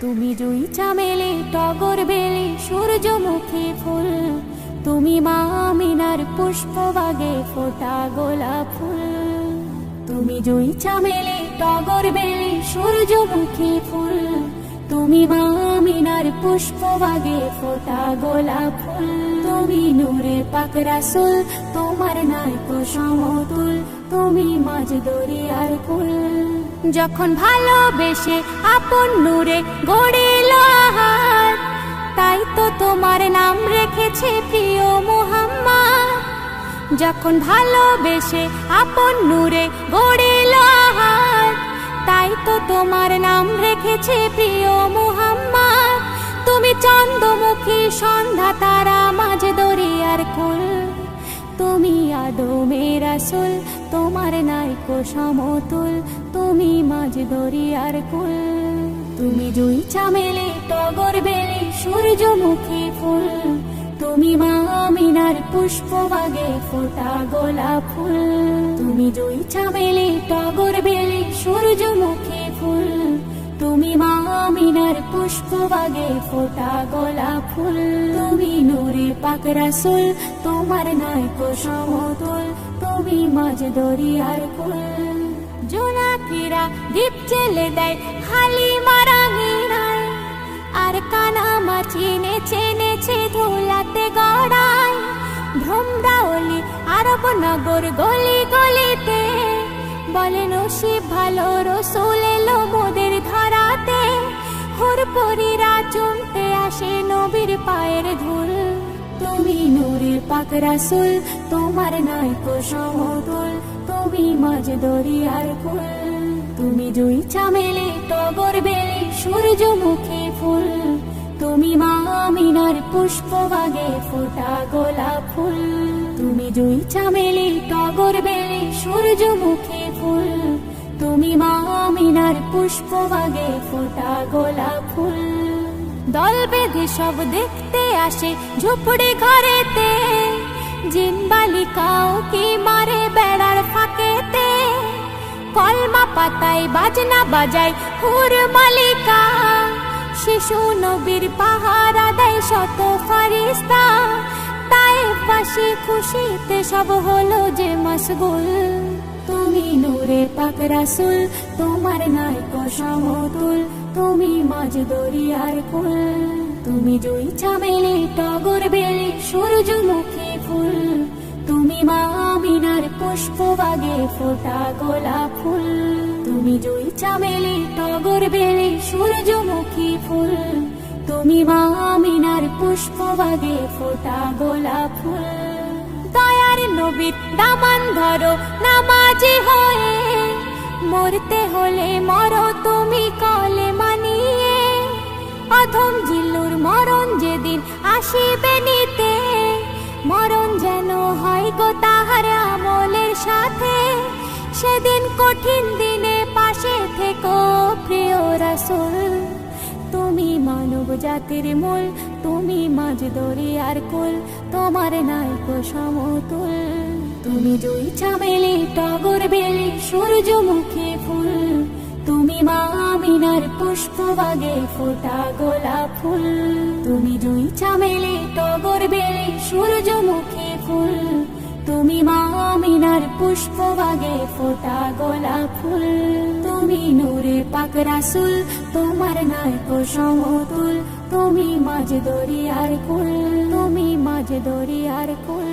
তুমি জুই চামেলি টগর বেলি সূর্যমুখী ফুল, তুমি মা আমিনার পুষ্পবাগে ফোটা গোলাপ ফুল। তুমি জুই চামেলি টগর বেলি সূর্যমুখী ফুল, তুমি মা আমিনার পুষ্পবাগে ফোটা গোলাপ ফুল। তুমি নূরে পাক রাসূল, তোমার নাই কো সমতুল, তুমি মাঝ দরিয়ার কুল। যখন ভালোবেসে আপন নূরে গড়িল আহার, তাই তো তোমার নাম রেখেছে প্রিয় মুহাম্মদ। যখন ভালোবেসে আপন নূরে গড়িল আহার, তাই তো তোমার নাম রেখেছে প্রিয় মুহাম্মদ। তুমি চন্দ্রমুখী সন্ধ্যা তারা মাঝ দরিয়ার কুল, তুমি আদমের রাসূল, তোমার নাই কো সমতুল, তুমি মাঝ দরিয়ার কুল। তুমি জুই চামেলি টগর বেলি সূর্যমুখী ফুল, তুমি মা আমিনার পুষ্পবাগে ফোটা গোলাপ ফুল। তুমি জুই চামেলি টগর বেলি সূর্যমুখী ফুল, তুমি মা আমিনার পুষ্পবাগে ফোটা গোলাপ ফুল। তুমি নূরে পাক রাসূল, তোমার নাই কো সমতুল, তুমি মাঝ দরিয়ার কুল। জোনাকিরা দীপ জেলে দেয় হালিমার আঙিনায়, আর কানামাছি নেচে নেচে ধুলাতে গড়ায়। ভ্রমরাওলি আরব নগর গলি গলিতে বলে নসিব ভালো, রসুল এলো মোদের ধরাতে। হুরপুরীরা চুমতে আসে নবীর পায়ের ধুল, তুমি নূরের পাক রাসূল, তোমার নাই কো সমতুল, তুমি মাঝ দরিয়ার কুল। তুমি জুই চামেলি টগর বেলি সূর্যমুখী ফুল, তুমি মা আমিনার পুষ্পবাগে ফোটা গোলাপ ফুল। তুমি জুই চামেলি টগর বেলি সূর্যমুখী ফুল, তুমি মা আমিনার পুষ্পবাগে ফোটা গোলাপ ফুল। দল বেঁধে সব দেখতে আসে ঝুপড়ি ঘরেতে, জিন বালিকাও কি মারে বেড়ার ফাঁকেতে। কলমা পাতায় বাজনা বাজায় হুর মালিকা, শিশু নবীর পাহারা দেয় শত ফারিস্তা। তায়েফবাসী খুশিতে সব হলো যে মশগুল, তুমি নূরে পাক রাসূল, তোমার নাই কো সমতুল, তুমি মাঝ দরিয়ার কুল। তুমি জুই চামেলি টগর বেলি সূর্যমুখী ফুল, তুমি মা আমিনার পুষ্পবাগে ফোটা গোলাপ ফুল। তুমি জুই চামেলি টগর বেলি সূর্যমুখী ফুল, তুমি মা আমিনার পুষ্পবাগে ফোটা গোলাপ ফুল। দয়ার নবীর দামান ধরো নামাজি হয়ে, মরতে হলে মরো তুমি কলে মানিয়ে। অধম জিল্লুর মরণ যেদিন আসিবে নিতে, মরণ যেন হয় গো তাহার আমলের সাথে। সেদিন কঠিন দিনে পাশে থেকো প্রিয় রাসূল, তুমি মানব জাতির মূল, তুমি মাঝ দরিয়ার কুল, তোমার নাই কো সমতুল। তুমি জুই চামেলি টগর বেলি সূর্যমুখী ফুল, তুমি মা আমিনার পুষ্পবাগে ফোটা গোলাপ ফুল। তুমি জুই চামেলি টগর বেলি সূর্যমুখী ফুল, তুমি মা আমিনার পুষ্পবাগে ফোটা গোলাপ ফুল। তুমি নূরে পাক রাসূল, তোমার নাই কো সমতুল, তুমি মাঝ দরিয়ার কুল, তুমি মাঝ দরিয়ার কুল।